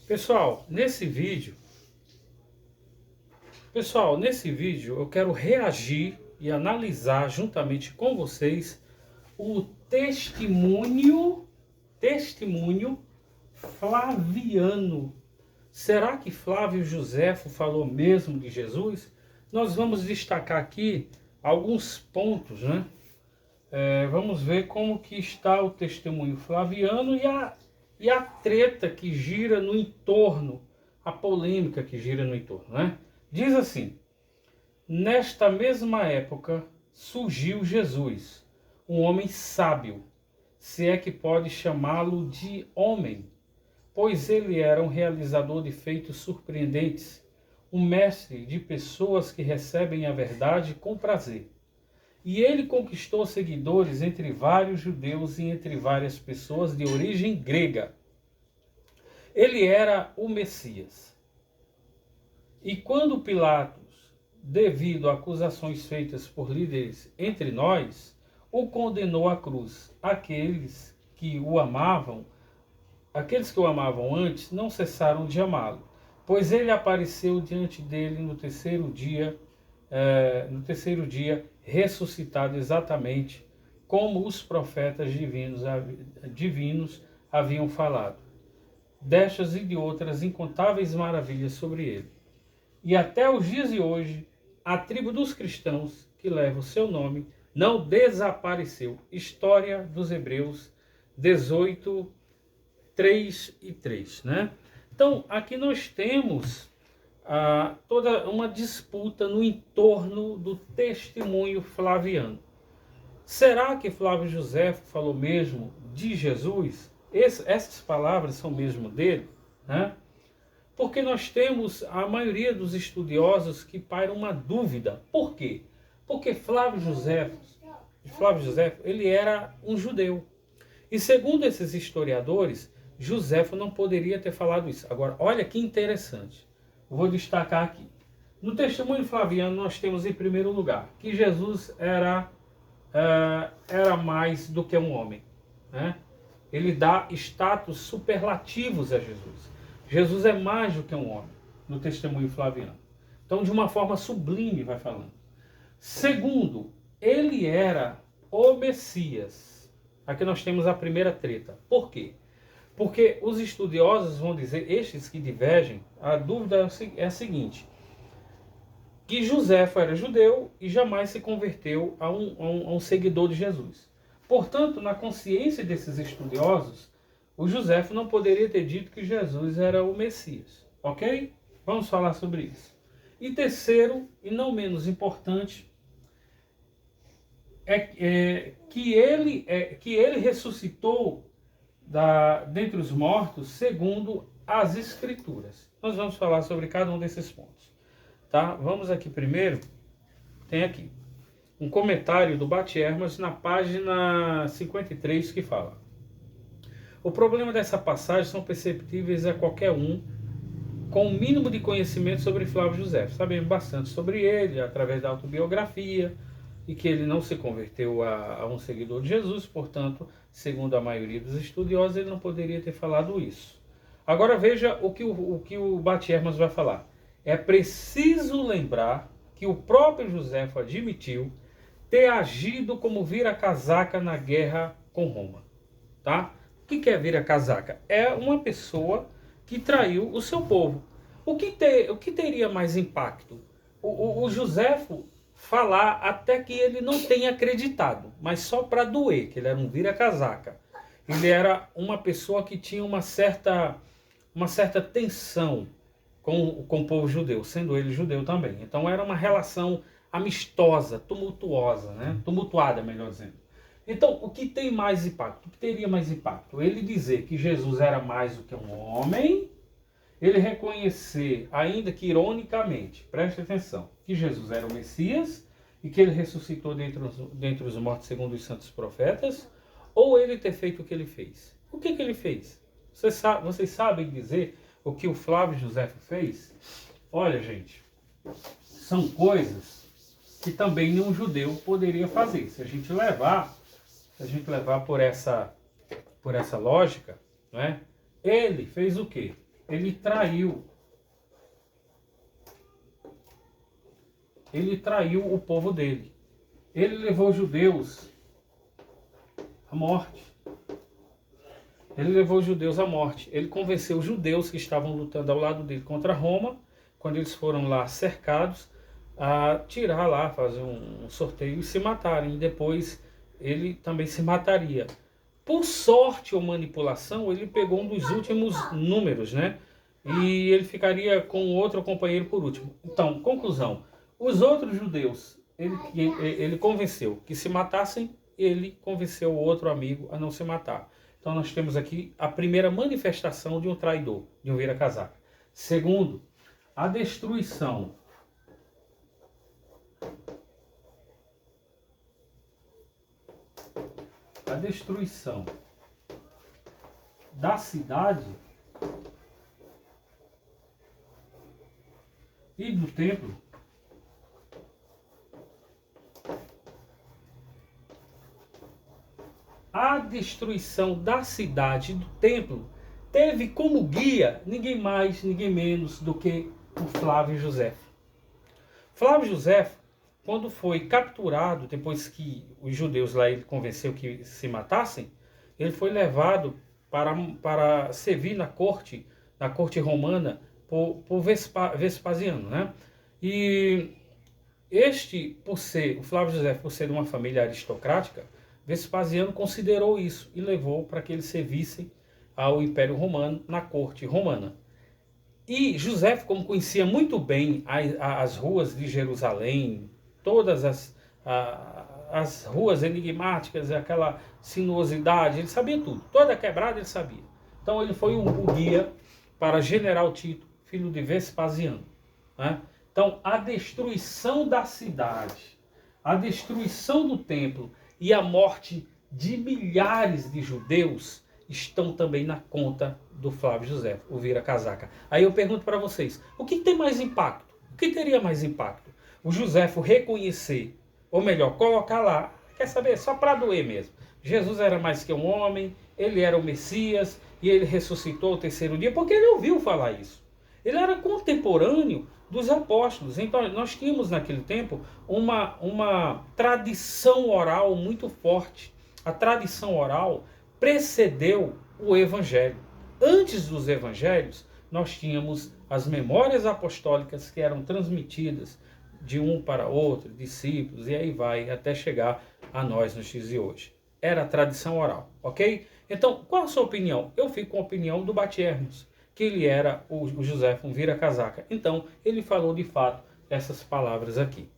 Pessoal, nesse vídeo eu quero reagir e analisar juntamente com vocês o testemunho flaviano. Será que Flávio Josefo falou mesmo de Jesus? Nós vamos destacar aqui alguns pontos, né? Vamos ver como que está o testemunho flaviano e a treta que gira no entorno, a polêmica que gira no entorno, né? Diz assim: nesta mesma época surgiu Jesus, um homem sábio, se é que pode chamá-lo de homem, pois ele era um realizador de feitos surpreendentes, um mestre de pessoas que recebem a verdade com prazer. E ele conquistou seguidores entre vários judeus e entre várias pessoas de origem grega. Ele era o Messias. E quando Pilatos, devido a acusações feitas por líderes entre nós, o condenou à cruz, aqueles que o amavam antes não cessaram de amá-lo, pois ele apareceu diante dele no terceiro dia, ressuscitado exatamente como os profetas divinos haviam falado, destas e de outras incontáveis maravilhas sobre ele. E até os dias de hoje, a tribo dos cristãos, que leva o seu nome, não desapareceu. História dos Hebreus 18, 3 e 3, né? Então, aqui nós temos toda uma disputa no entorno do testemunho flaviano. Será que Flávio Josefo falou mesmo de Jesus? Essas palavras são mesmo dele, né? Porque nós temos a maioria dos estudiosos que pairam uma dúvida. Por quê? Porque Flávio Josefo, ele era um judeu. E segundo esses historiadores, Josefo não poderia ter falado isso. Agora, olha que interessante. Vou destacar aqui. No testemunho flaviano, nós temos em primeiro lugar que Jesus era mais do que um homem, né? Ele dá status superlativos a Jesus. Jesus é mais do que um homem, no testemunho flaviano. Então, de uma forma sublime, vai falando. Segundo, ele era o Messias. Aqui nós temos a primeira treta. Por quê? Porque os estudiosos vão dizer, estes que divergem, a dúvida é a seguinte: que Josefo era judeu e jamais se converteu a um seguidor de Jesus. Portanto, na consciência desses estudiosos, o Josefo não poderia ter dito que Jesus era o Messias. Ok? Vamos falar sobre isso. E terceiro, e não menos importante, que ele ressuscitou dentre os mortos segundo as Escrituras. Nós vamos falar sobre cada um desses pontos. Tá? Vamos aqui primeiro, tem aqui um comentário do Batiermas na página 53 que fala: o problema dessa passagem são perceptíveis a qualquer um com o mínimo de conhecimento sobre Flávio Josefo. Sabemos bastante sobre ele através da autobiografia e que ele não se converteu a um seguidor de Jesus, portanto, segundo a maioria dos estudiosos, ele não poderia ter falado isso. Agora veja o que o Batiermas vai falar. É preciso lembrar que o próprio Josefo admitiu ter agido como vira-casaca na guerra com Roma. Tá? O que é vira-casaca? É uma pessoa que traiu o seu povo. O que teria mais impacto? O Josefo falar até que ele não tenha acreditado, mas só para doer, que ele era um vira-casaca. Ele era uma pessoa que tinha uma certa tensão com o povo judeu, sendo ele judeu também. Então era uma relação amistosa, tumultuosa, né? Tumultuada, melhor dizendo. Então, o que tem mais impacto? O que teria mais impacto? Ele dizer que Jesus era mais do que um homem, ele reconhecer, ainda que ironicamente, preste atenção, que Jesus era o Messias e que ele ressuscitou dentre os mortos segundo os santos profetas, ou ele ter feito o que ele fez? O que ele fez? Vocês sabem dizer o que o Flávio Josefo fez? Olha, gente, são coisas que também nenhum judeu poderia fazer. Se a gente levar por essa lógica, né? Ele fez o quê? ele traiu o povo dele. Ele levou os judeus à morte. Ele convenceu os judeus que estavam lutando ao lado dele contra Roma, quando eles foram lá cercados, a tirar lá, fazer um sorteio e se matarem. E depois ele também se mataria. Por sorte ou manipulação, ele pegou um dos últimos números, né? E ele ficaria com outro companheiro por último. Então, conclusão. Os outros judeus, ele convenceu que se matassem, ele convenceu o outro amigo a não se matar. Então nós temos aqui a primeira manifestação de um traidor, de um vira-casaca. Segundo, a destruição da cidade e do templo. A destruição da cidade e do templo teve como guia ninguém mais, ninguém menos do que o Flávio Josefo. Flávio Josefo, quando foi capturado, depois que os judeus lá ele convenceu que se matassem, ele foi levado para servir na corte romana por Vespasiano, né? E o Flávio Josefo, por ser de uma família aristocrática, Vespasiano considerou isso e levou para que ele servisse ao Império Romano na corte romana. E José, como conhecia muito bem as ruas de Jerusalém, todas as ruas enigmáticas, aquela sinuosidade, ele sabia tudo. Toda quebrada ele sabia. Então ele foi o guia para General Tito, filho de Vespasiano, né? Então a destruição da cidade, a destruição do templo e a morte de milhares de judeus estão também na conta do Flávio Josefo, o vira-casaca. Aí eu pergunto para vocês, o que tem mais impacto? O que teria mais impacto? O Josefo reconhecer, ou melhor, colocar lá, quer saber, só para doer mesmo. Jesus era mais que um homem, ele era o Messias, e ele ressuscitou ao terceiro dia, porque ele ouviu falar isso. Ele era contemporâneo dos apóstolos. Então nós tínhamos naquele tempo uma tradição oral muito forte. A tradição oral precedeu o evangelho. Antes dos evangelhos, nós tínhamos as memórias apostólicas que eram transmitidas de um para outro, discípulos, e aí vai até chegar a nós nos dias de hoje. Era a tradição oral, ok? Então, qual a sua opinião? Eu fico com a opinião do Batiernos, que ele era o José, um vira-casaca. Então, ele falou de fato essas palavras aqui.